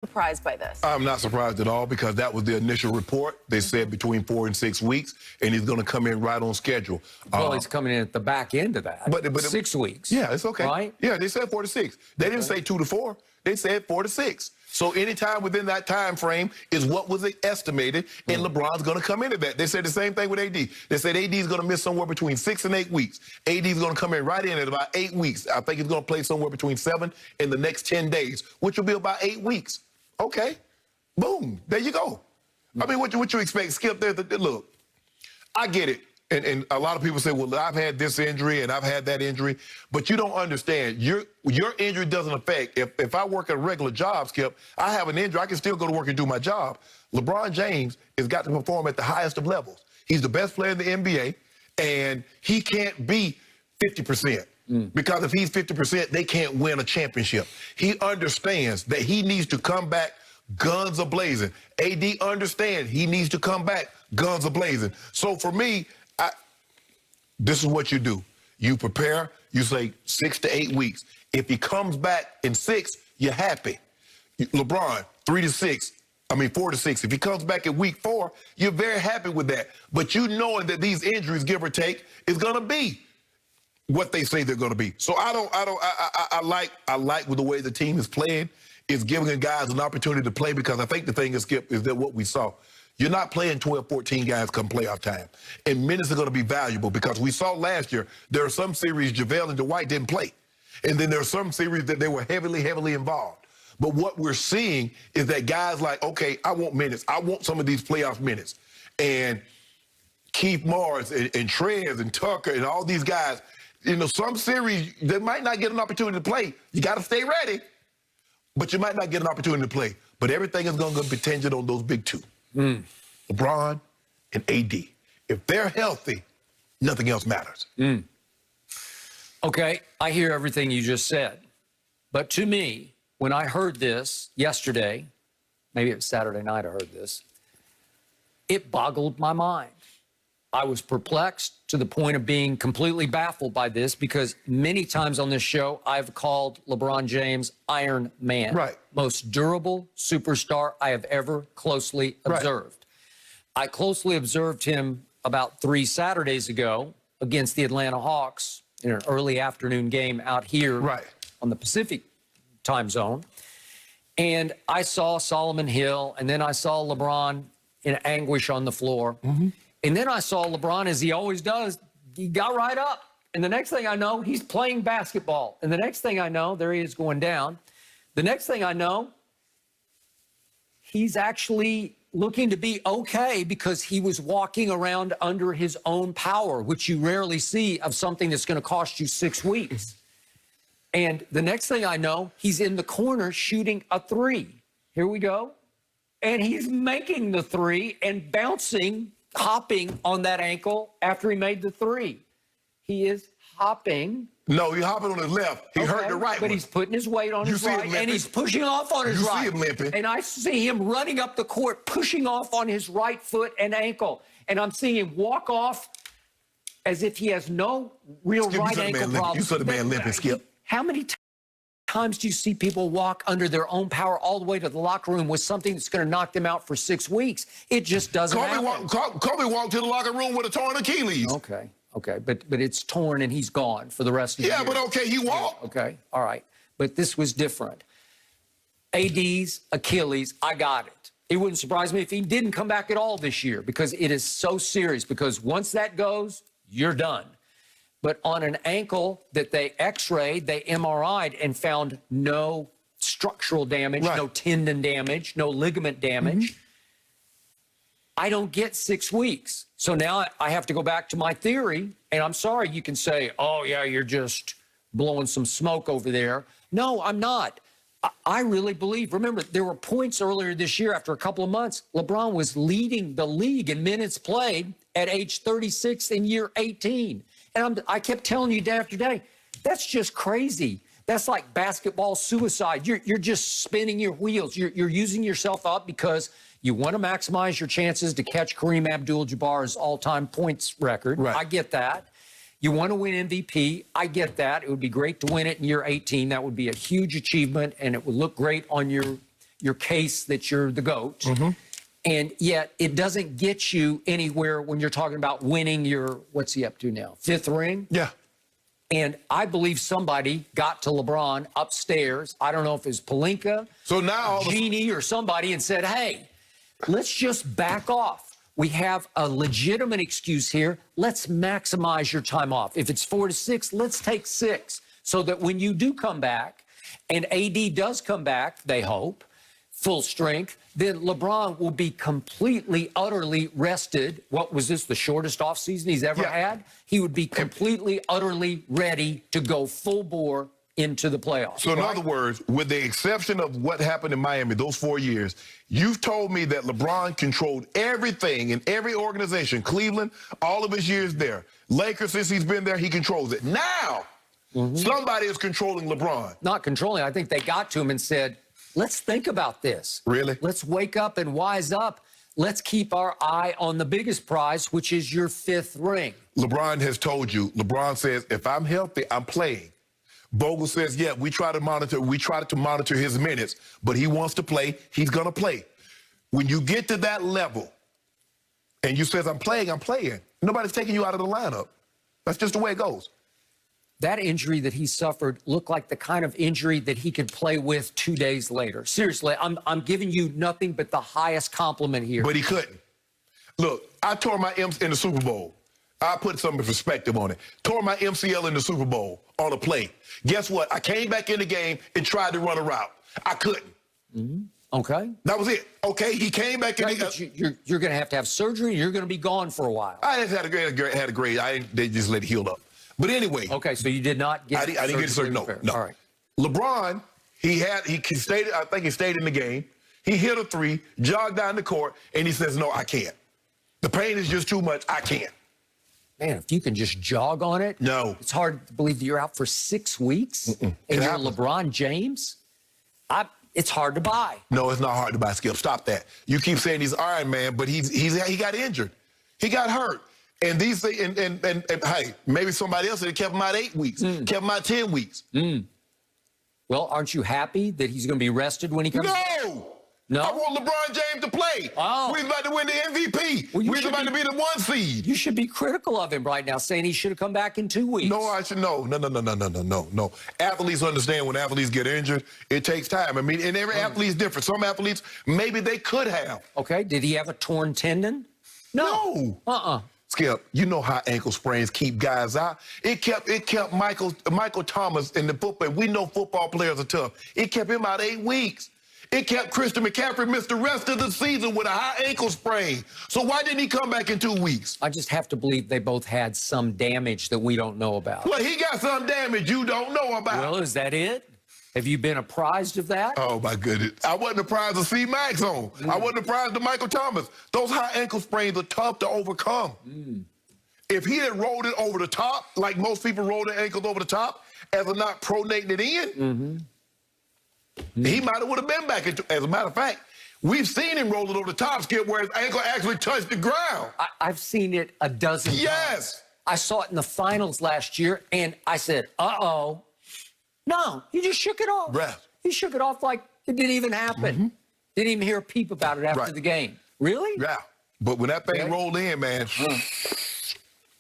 surprised by this? I'm not surprised at all because that was the initial report. They said between 4 and 6 weeks, and he's going to come in right on schedule. Well, he's coming in at the back end of that. But 6 weeks. Yeah, it's okay. Right? Yeah, they said 4 to 6. They didn't say 2 to 4. They said 4 to 6. So anytime within that time frame is what was estimated, and LeBron's going to come into that. They said the same thing with AD. They said AD is going to miss somewhere between 6 and 8 weeks. AD is going to come in right in at about 8 weeks. I think he's going to play somewhere between 7 in the next 10 days, which will be about 8 weeks. Okay. Boom. There you go. I mean, what you expect? Skip, look, I get it. And a lot of people say, well, I've had this injury and I've had that injury. But you don't understand. Your injury doesn't affect. If I work a regular job, Skip, I have an injury, I can still go to work and do my job. LeBron James has got to perform at the highest of levels. He's the best player in the NBA, and he can't be 50%. Because if he's 50%, they can't win a championship. He understands that he needs to come back guns a-blazing. AD understands he needs to come back guns a-blazing. So for me, this is what you do. You prepare, you say 6 to 8 weeks. If he comes back in 6, you're happy. LeBron, 4 to 6. If he comes back in week 4, you're very happy with that. But you knowing that these injuries, give or take, is going to be what they say they're going to be. So I like with the way the team is playing. It's giving the guys an opportunity to play, because I think the thing is, Skip, is that what we saw. You're not playing 12, 14 guys come playoff time. And minutes are going to be valuable, because we saw last year there are some series JaVale and Dwight didn't play. And then there are some series that they were heavily, heavily involved. But what we're seeing is that guys like, okay, I want minutes. I want some of these playoff minutes. And Keith Morris and Trez and Tucker and all these guys, some series, they might not get an opportunity to play. You got to stay ready. But you might not get an opportunity to play. But everything is going to be contingent on those big two. LeBron and AD. If they're healthy, nothing else matters. Okay, I hear everything you just said. But to me, when I heard this yesterday, maybe it was Saturday night I heard this, it boggled my mind. I was perplexed to the point of being completely baffled by this, because many times on this show, I've called LeBron James Iron Man. Right. Most durable superstar I have ever closely observed. I closely observed him about 3 Saturdays ago against the Atlanta Hawks in an early afternoon game out here on the Pacific time zone. And I saw Solomon Hill, and then I saw LeBron in anguish on the floor. And then I saw LeBron, as he always does, he got right up. And the next thing I know, he's playing basketball. And the next thing I know, there he is going down. The next thing I know, he's actually looking to be okay, because he was walking around under his own power, which you rarely see of something that's going to cost you 6 weeks. And the next thing I know, he's in the corner shooting a 3. Here we go. And he's making the 3 and bouncing, hopping on that ankle after he made the 3. He is hopping. No, he's hopping on his left. He hurt the right But one. he's putting his weight on his right, and he's pushing off on his right. You see him limping. And I see him running up the court, pushing off on his right foot and ankle. And I'm seeing him walk off as if he has no real right ankle problem. You saw the man limping, Skip. How many times do you see people walk under their own power all the way to the locker room with something that's going to knock them out for 6 weeks? It just doesn't happen. Kobe walked to the locker room with a torn Achilles. Okay, but it's torn and he's gone for the rest of the year. Yeah, but okay, he walked. Okay, all right. But this was different. AD's Achilles, I got it. It wouldn't surprise me if he didn't come back at all this year, because it is so serious, because once that goes, you're done. But on an ankle that they x-rayed, they MRI'd and found no structural damage, no tendon damage, no ligament damage. I don't get 6 weeks. So now I have to go back to my theory, and I'm sorry, you can say, oh, yeah, you're just blowing some smoke over there. No, I'm not. I really believe, remember, there were points earlier this year after a couple of months, LeBron was leading the league in minutes played at age 36 in year 18. And I kept telling you day after day, that's just crazy. That's like basketball suicide. You're just spinning your wheels. You're using yourself up because you want to maximize your chances to catch Kareem Abdul-Jabbar's all-time points record. I get that. You want to win MVP. I get that. It would be great to win it in year 18. That would be a huge achievement, and it would look great on your your case that you're the GOAT. And yet it doesn't get you anywhere when you're talking about winning your, what's he up to now? 5th ring? Yeah. And I believe somebody got to LeBron upstairs. I don't know if it's Pelinka, So now Genie, or somebody, and said, hey, let's just back off. We have a legitimate excuse here. Let's maximize your time off. If it's 4 to 6, let's take 6. So that when you do come back, and AD does come back, they hope, full strength, then LeBron will be completely, utterly rested. What was this, the shortest offseason he's ever had? He would be completely, utterly ready to go full bore into the playoffs. So in other words, with the exception of what happened in Miami those 4 years, you've told me that LeBron controlled everything in every organization. Cleveland, all of his years there. Lakers, since he's been there, he controls it. Now, somebody is controlling LeBron. Not controlling. I think they got to him and said, let's think about this. Really? Let's wake up and wise up. Let's keep our eye on the biggest prize, which is your 5th ring. LeBron has told you. LeBron says, if I'm healthy, I'm playing. Vogel says, yeah, we try to monitor his minutes, but he wants to play, he's gonna play. When you get to that level and you says, I'm playing, nobody's taking you out of the lineup. That's just the way it goes. That injury that he suffered looked like the kind of injury that he could play with 2 days later. Seriously, I'm giving you nothing but the highest compliment here. But he couldn't. Look, I tore my MC in the Super Bowl. I put some perspective on it. Tore my MCL in the Super Bowl on a play. Guess what? I came back in the game and tried to run a route. I couldn't. Okay. That was it. Okay, he came back in. Right, but you're going to have surgery. You're going to be gone for a while. I just had a grade. They just let it heal up. But anyway. Okay, so you did not get. I didn't get surgery. No. All right. LeBron, he stayed. I think he stayed in the game. He hit a 3, jogged down the court, and he says, "No, I can't. The pain is just too much. I can't." Man, if you can just jog on it, no, it's hard to believe that you're out for 6 weeks and you're LeBron James. It's hard to buy. No, it's not hard to buy, Skip. Stop that. You keep saying he's Iron Man, but he got injured. He got hurt. And these things, and hey, maybe somebody else had kept him out 8 weeks, kept him out 10 weeks. Well, aren't you happy that he's going to be rested when he comes back? No. I want LeBron James to play. Oh. We're about to win the MVP. We're about to be the 1 seed. You should be critical of him right now, saying he should have come back in 2 weeks. No, I should no. Athletes understand when athletes get injured, it takes time. I mean, and every athlete is different. Some athletes, maybe they could have. Okay. Did he have a torn tendon? No. Skip, you know how ankle sprains keep guys out. It kept Michael Thomas in the football. We know football players are tough. It kept him out 8 weeks. It kept Christian McCaffrey missed the rest of the season with a high ankle sprain. So why didn't he come back in 2 weeks? I just have to believe they both had some damage that we don't know about. Well, he got some damage you don't know about. Well, is that it? Have you been apprised of that? Oh, my goodness. I wasn't apprised of C. Max on. I wasn't apprised of Michael Thomas. Those high ankle sprains are tough to overcome. If he had rolled it over the top, like most people roll their ankles over the top, as a not pronating it in, he might have been back into. As a matter of fact, we've seen him roll it over the top, Skip, where his ankle actually touched the ground. I've seen it a dozen times. Yes. I saw it in the finals last year, and I said, uh-oh. No, he just shook it off. Ref. He shook it off like it didn't even happen. Didn't even hear a peep about it after the game. Really? Yeah. But when that thing rolled in, man.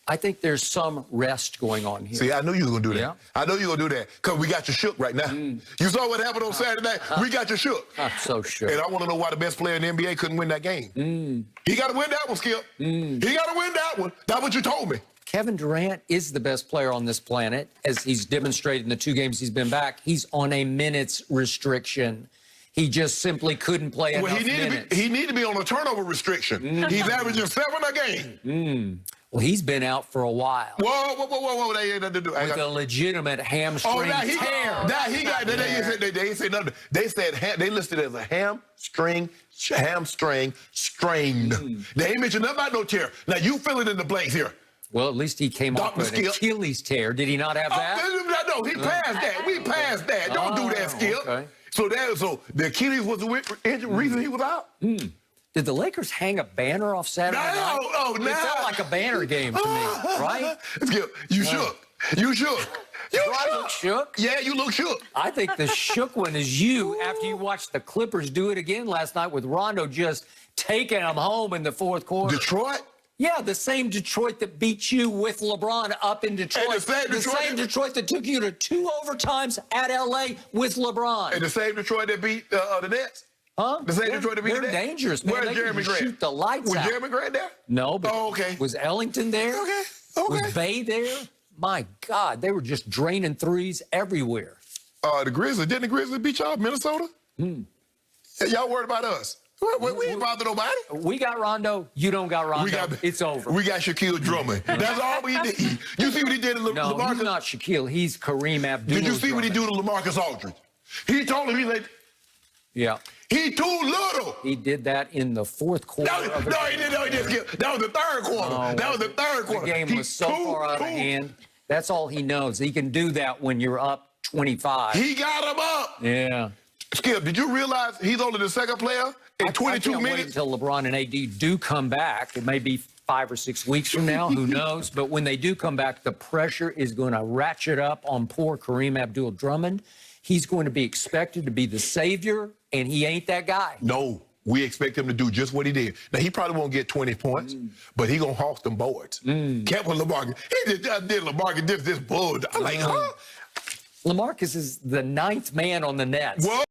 I think there's some rest going on here. See, I knew you were going to do that. Yeah. I know you were going to do that because we got you shook right now. You saw what happened on Saturday night? We got you shook. I'm so shook. And I want to know why the best player in the NBA couldn't win that game. He got to win that one, Skip. He got to win that one. That's what you told me. Kevin Durant is the best player on this planet, as he's demonstrated in the 2 games he's been back. He's on a minutes restriction. He just simply couldn't play enough minutes. He needed to be on a turnover restriction. He's averaging 7 a game. Well, he's been out for a while. Whoa. They ain't nothing to do. With a legitimate hamstring tear. They said nothing. They said they listed it as a hamstring strained. They ain't mentioned nothing about no tear. Now, you fill it in the blanks here. Well, at least he came off with an Achilles tear. Did he not have that? No, he passed that. We passed that. Don't do that, Skip. Okay. So the Achilles was the reason he was out. Did the Lakers hang a banner off Saturday night? No. It felt like a banner game to me, right? Skip, you shook. You shook. You Do I look shook? Yeah, you look shook. I think the shook one is you after you watched the Clippers do it again last night with Rondo just taking them home in the fourth quarter. Detroit? Yeah, the same Detroit that beat you with LeBron up in Detroit. And the same Detroit that took you to 2 overtimes at LA with LeBron. And the same Detroit that beat the Nets? Huh? The same Detroit that beat the They're Nets? dangerous, man. Where's They Jeremy can Grant? shoot the lights Was out. Jeremy Grant there? No, but okay. Was Ellington there? Okay. Was Bay there? My God, they were just draining threes everywhere. The Grizzlies. Didn't the Grizzlies beat y'all, Minnesota? Y'all worried about us? We ain't bother nobody. We got Rondo. You don't got Rondo. It's over. We got Shaquille Drummond. That's all we need. You see what he did to No, LaMarcus? he's not Shaquille. He's Kareem Abdul. Did you see what he do to LaMarcus Aldridge? He told him, he's like, Yeah. he too little. He did that in the fourth quarter. No, he didn't. No, he didn't. That was the third quarter. Oh, that was the third quarter. The game was so far out of hand. That's all he knows. He can do that when you're up 25. He got him up. Yeah. Skip, did you realize he's only the second player in 22 I can't wait minutes? until LeBron and AD do come back. It may be 5 or 6 weeks from now. Who knows? But when they do come back, the pressure is going to ratchet up on poor Kareem Abdul-Drummond. He's going to be expected to be the savior, and he ain't that guy. No, we expect him to do just what he did. Now, he probably won't get 20 points, but he going to hawk them boards. Kept with LaMarcus. He just did LaMarcus this bull. I'm like, huh? LaMarcus is the 9th man on the Nets. What?